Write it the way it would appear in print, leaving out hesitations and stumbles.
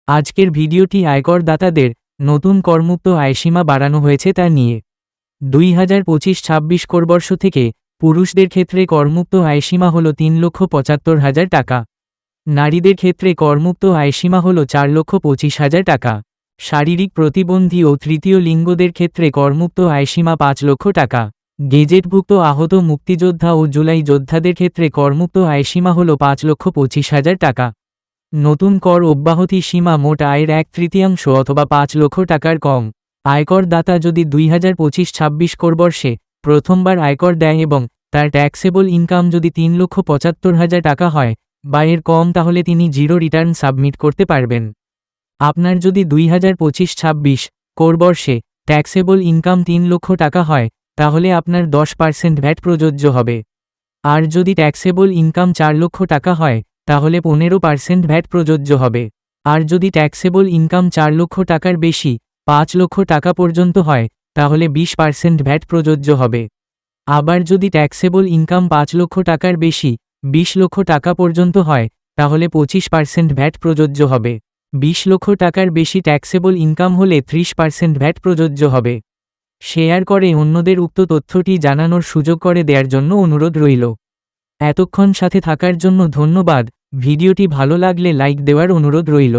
আজকের ভিডিওটি আয়করদাতাদের নতুন করমুক্ত আয়সীমা বাড়ানো হয়েছে তা নিয়ে। 2025-26 করবর্ষ থেকে পুরুষদের ক্ষেত্রে করমুক্ত আয়সীমা হল 3,75,000 টাকা। নারীদের ক্ষেত্রে করমুক্ত আয়সীমা হল 4,25,000 টাকা। শারীরিক প্রতিবন্ধী ও তৃতীয় লিঙ্গদের ক্ষেত্রে করমুক্ত আয়সীমা 5 লক্ষ টাকা। গেজেটভুক্ত আহত মুক্তিযোদ্ধা ও জুলাই যোদ্ধাদের ক্ষেত্রে করমুক্ত আয়সীমা হল 5,25,000 টাকা। নতুন কর অব্যাহতি সীমা মোট আয়ের 1/3 অথবা 5 লক্ষ টাকার কম। আয়করদাতা যদি 2025-26 করবর্ষে প্রথমবার আয়কর দেয় এবং তার ট্যাক্সেবল ইনকাম যদি 3,75,000 টাকা হয় বা এর কম, তাহলে তিনি জিরো রিটার্ন সাবমিট করতে পারবেন। আপনার যদি 2025-26 করবর্ষে ট্যাক্সেবল ইনকাম 3 লক্ষ টাকা হয় তাহলে আপনার 10% ভ্যাট প্রযোজ্য হবে। আর যদি ট্যাক্সেবল ইনকাম 4 লক্ষ টাকা হয় তাহলে 15% ভ্যাট প্রযোজ্য হবে। আর যদি ট্যাক্সেবল ইনকাম 4 লক্ষ টাকার বেশি 5 লক্ষ টাকা পর্যন্ত হয় তাহলে 20% ভ্যাট প্রযোজ্য হবে। আবার যদি ট্যাক্সেবল ইনকাম 5 লক্ষ টাকার বেশি 20 লক্ষ টাকা পর্যন্ত হয় তাহলে 25% ভ্যাট প্রযোজ্য হবে। 20 লক্ষ টাকার বেশি ট্যাক্সেবল ইনকাম হলে 30% ভ্যাট প্রযোজ্য হবে। শেয়ার করে অন্যদের উক্ত তথ্যটি জানানোর সুযোগ করে দেওয়ার জন্য অনুরোধ রইল। এতক্ষণ সাথে থাকার জন্য ধন্যবাদ। ভিডিওটি ভালো লাগলে লাইক দেওয়ার অনুরোধ রইল।